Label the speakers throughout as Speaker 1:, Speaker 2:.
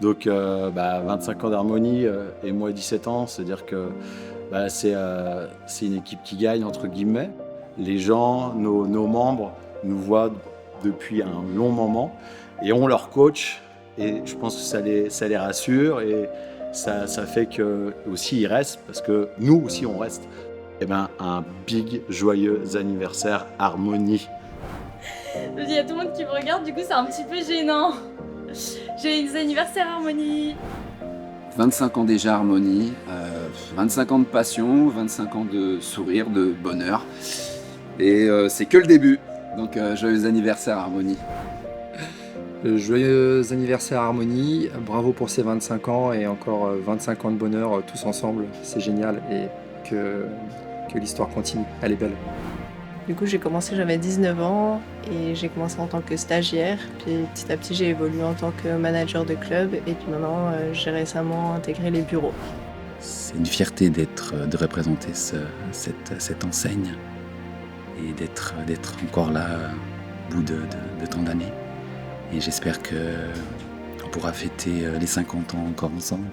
Speaker 1: Donc 25 ans d'Harmonie et moi 17 ans, c'est-à-dire que c'est une équipe qui gagne, entre guillemets. Les gens, nos membres, nous voient depuis un long moment et ont leur coach. Et je pense que ça les rassure et ça fait que aussi ils restent parce que nous aussi on reste. Eh ben, un big joyeux anniversaire Harmonie.
Speaker 2: Je dis, il y a tout le monde qui me regarde, du coup c'est un petit peu gênant. J'ai des anniversaires Harmonie.
Speaker 3: 25 ans déjà Harmonie, 25 ans de passion, 25 ans de sourire, de bonheur. Et c'est que le début. Donc joyeux anniversaire Harmonie.
Speaker 4: Joyeux anniversaire Harmonie, bravo pour ces 25 ans et encore 25 ans de bonheur tous ensemble, c'est génial et que l'histoire continue, elle est belle.
Speaker 5: Du coup, j'ai commencé, j'avais 19 ans et j'ai commencé en tant que stagiaire. Puis petit à petit, j'ai évolué en tant que manager de club et puis maintenant, j'ai récemment intégré les bureaux.
Speaker 3: C'est une fierté de représenter cette enseigne et d'être encore là au bout de tant d'années. Et j'espère qu'on pourra fêter les 50 ans encore ensemble.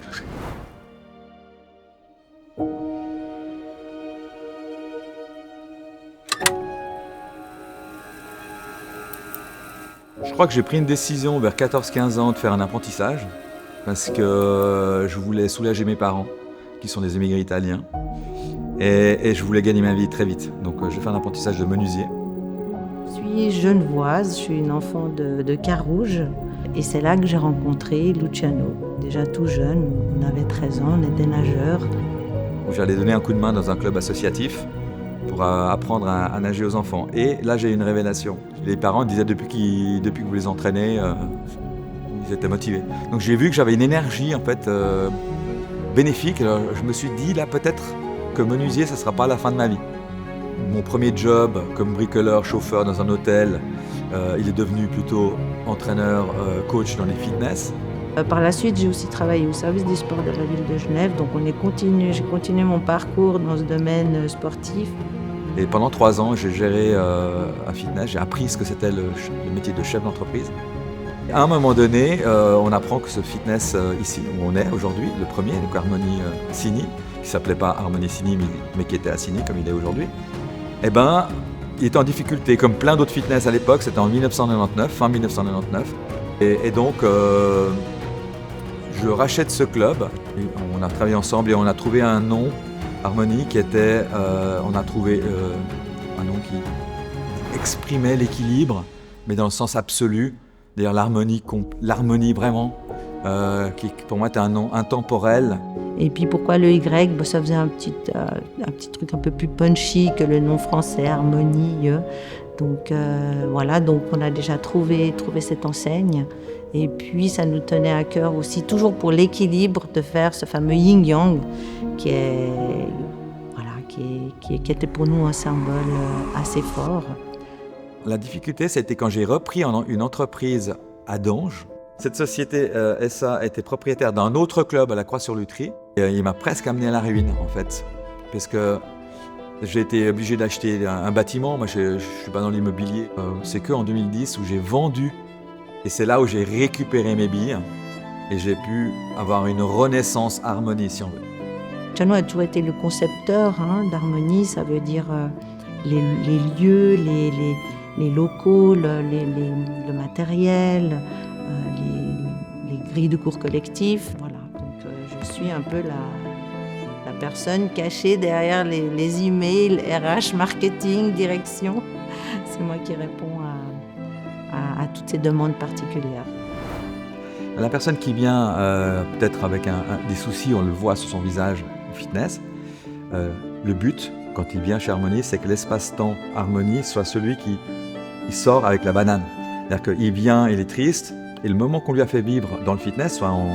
Speaker 6: Je crois que j'ai pris une décision vers 14-15 ans de faire un apprentissage parce que je voulais soulager mes parents qui sont des émigrés italiens et je voulais gagner ma vie très vite. Donc j'ai fait un apprentissage de menuisier.
Speaker 7: Je suis genevoise, je suis une enfant de Carouge et c'est là que j'ai rencontré Luciano. Déjà tout jeune, on avait 13 ans, on était nageurs.
Speaker 6: J'allais donner un coup de main dans un club associatif pour apprendre à nager aux enfants. Et là, j'ai eu une révélation. Les parents disaient depuis que vous les entraînez, ils étaient motivés. Donc j'ai vu que j'avais une énergie en fait bénéfique. Alors, je me suis dit là peut-être que menuisier, ça ne sera pas la fin de ma vie. Mon premier job comme bricoleur, chauffeur dans un hôtel, il est devenu plutôt entraîneur, coach dans les fitness.
Speaker 7: Par la suite, j'ai aussi travaillé au service des sports de la ville de Genève. Donc j'ai continué mon parcours dans ce domaine sportif.
Speaker 6: Et pendant 3 ans, j'ai géré un fitness, j'ai appris ce que c'était le métier de chef d'entreprise. À un moment donné, on apprend que ce fitness ici, où on est aujourd'hui, le premier, donc Harmonie Signy, qui ne s'appelait pas Harmonie Signy, mais qui était à Signy comme il est aujourd'hui, eh ben, il était en difficulté, comme plein d'autres fitness à l'époque, c'était en 1999, fin 1999. Et donc, je rachète ce club, on a travaillé ensemble et on a trouvé un nom, Harmonie, qui était, on a trouvé un nom qui exprimait l'équilibre, mais dans le sens absolu, d'ailleurs l'harmonie vraiment, qui pour moi était un nom intemporel.
Speaker 7: Et puis pourquoi le Y, ça faisait un petit truc un peu plus punchy que le nom français, Harmonie. Donc voilà, donc on a déjà trouvé cette enseigne. Et puis ça nous tenait à cœur aussi, toujours pour l'équilibre, de faire ce fameux yin-yang qui était pour nous un symbole assez fort.
Speaker 6: La difficulté, c'était quand j'ai repris une entreprise à Dange. Cette société SA était propriétaire d'un autre club à la Croix-sur-Lutry. Et il m'a presque amené à la ruine, en fait. Parce que j'ai été obligé d'acheter un bâtiment. Moi, je ne suis pas dans l'immobilier. C'est qu'en 2010 où j'ai vendu. Et c'est là où j'ai récupéré mes billes. Et j'ai pu avoir une renaissance Harmonie, si on veut.
Speaker 7: Luciano a toujours été le concepteur d'Harmonie. Ça veut dire les lieux, les locaux, le matériel, les grilles de cours collectifs. Voilà. Donc je suis un peu la personne cachée derrière les emails, RH, marketing, direction. C'est moi qui réponds à toutes ces demandes particulières.
Speaker 6: La personne qui vient peut-être avec des soucis, on le voit sur son visage, fitness, le but, quand il vient chez Harmonie, c'est que l'espace-temps Harmonie soit celui qui sort avec la banane. C'est-à-dire qu'il vient, il est triste, et le moment qu'on lui a fait vivre dans le fitness, soit en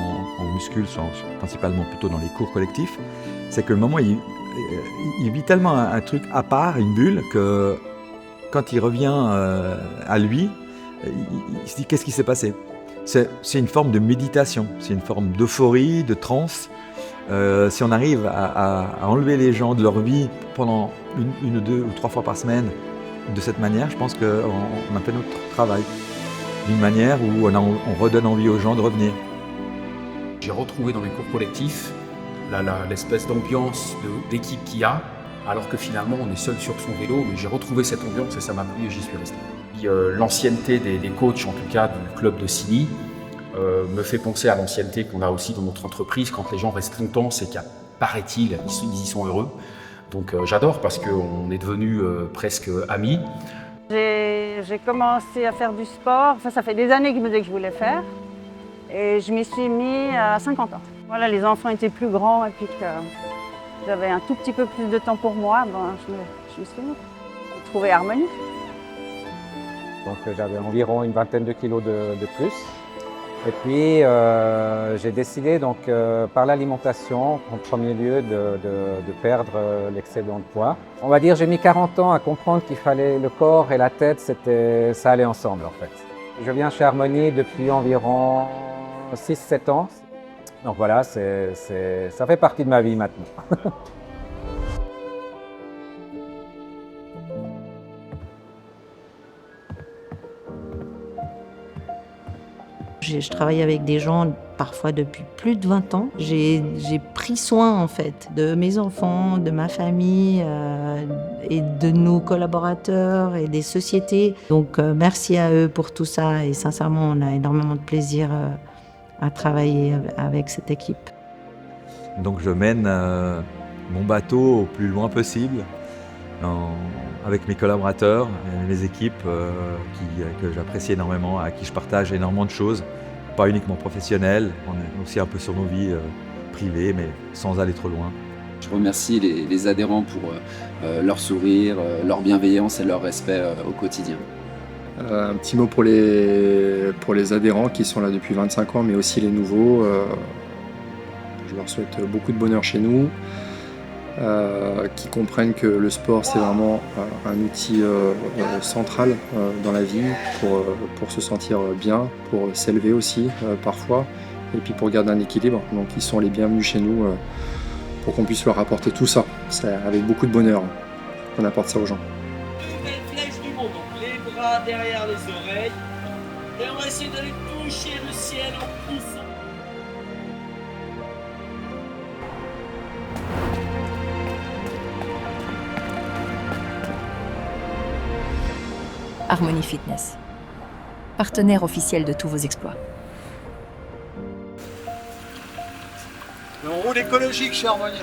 Speaker 6: muscule, soit principalement plutôt dans les cours collectifs, c'est que le moment, il vit tellement un truc à part, une bulle, que quand il revient à lui, il se dit qu'est-ce qui s'est passé ? C'est une forme de méditation, c'est une forme d'euphorie, de transe. Si on arrive à enlever les gens de leur vie pendant une ou 2 ou 3 fois par semaine de cette manière, je pense qu'on a fait notre travail d'une manière où on redonne envie aux gens de revenir.
Speaker 8: J'ai retrouvé dans mes cours collectifs l'espèce d'ambiance d'équipe qu'il y a, alors que finalement on est seul sur son vélo, mais j'ai retrouvé cette ambiance et ça m'a plu et j'y suis resté. L'ancienneté des coachs, en tout cas du club de Signy, me fait penser à l'ancienneté qu'on a aussi dans notre entreprise. Quand les gens restent longtemps, c'est qu'à paraît-il, ils y sont heureux. Donc j'adore parce qu'on est devenus presque amis.
Speaker 9: J'ai commencé à faire du sport, ça fait des années que je me disais que je voulais faire. Et je m'y suis mis à 50 ans. Voilà, les enfants étaient plus grands et puis que j'avais un tout petit peu plus de temps pour moi, je me suis mis. J'ai trouvé Harmonie.
Speaker 10: Donc j'avais environ une vingtaine de kilos de plus. Et puis j'ai décidé donc par l'alimentation en premier lieu de perdre l'excédent de poids. On va dire j'ai mis 40 ans à comprendre qu'il fallait le corps et la tête, ça allait ensemble en fait. Je viens chez Harmonie depuis environ 6-7 ans. Donc voilà, ça fait partie de ma vie maintenant.
Speaker 7: Je travaille avec des gens parfois depuis plus de 20 ans. J'ai pris soin en fait de mes enfants, de ma famille et de nos collaborateurs et des sociétés. Donc merci à eux pour tout ça et sincèrement on a énormément de plaisir à travailler avec cette équipe.
Speaker 6: Donc je mène mon bateau au plus loin possible avec mes collaborateurs, mes équipes que j'apprécie énormément, à qui je partage énormément de choses, pas uniquement professionnelles, on est aussi un peu sur nos vies privées, mais sans aller trop loin.
Speaker 3: Je remercie les adhérents pour leur sourire, leur bienveillance et leur respect au quotidien.
Speaker 4: Un petit mot pour les adhérents qui sont là depuis 25 ans, mais aussi les nouveaux. Je leur souhaite beaucoup de bonheur chez nous, qui comprennent que le sport c'est vraiment un outil central dans la vie pour se sentir bien, pour s'élever aussi parfois, et puis pour garder un équilibre. Donc ils sont les bienvenus chez nous pour qu'on puisse leur apporter tout ça. C'est avec beaucoup de bonheur qu'on apporte ça aux gens.
Speaker 11: Réflexe du monde, donc les bras derrière les oreilles, et on va essayer d'aller toucher le ciel en poussant.
Speaker 12: Harmonie Fitness, partenaire officiel de tous vos exploits.
Speaker 1: On roule écologique chez Harmonie.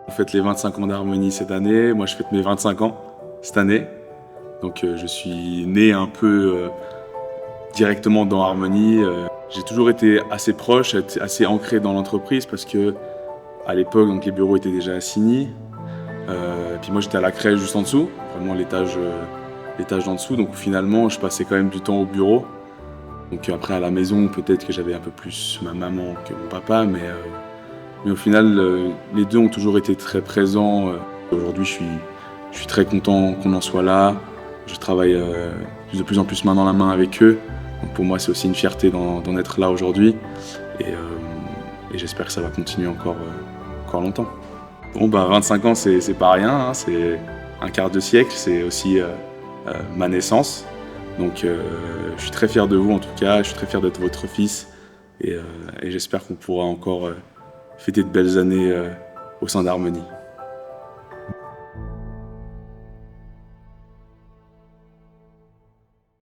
Speaker 13: On fête les 25 ans d'Harmonie cette année, moi je fête mes 25 ans cette année. Donc je suis né un peu directement dans Harmonie. J'ai toujours été assez proche, assez ancré dans l'entreprise parce que à l'époque donc, les bureaux étaient déjà à Signy. Et puis moi j'étais à la crèche juste en dessous, vraiment l'étage d'en dessous. Donc finalement je passais quand même du temps au bureau. Donc après à la maison peut-être que j'avais un peu plus ma maman que mon papa, mais au final les deux ont toujours été très présents. Aujourd'hui je suis très content qu'on en soit là. Je travaille de plus en plus main dans la main avec eux. Donc pour moi, c'est aussi une fierté d'en être là aujourd'hui. Et j'espère que ça va continuer encore longtemps. Bon, 25 ans, c'est pas rien. Hein, c'est un quart de siècle. C'est aussi ma naissance. Donc je suis très fier de vous en tout cas. Je suis très fier d'être votre fils. Et j'espère qu'on pourra encore fêter de belles années au sein d'Harmonie.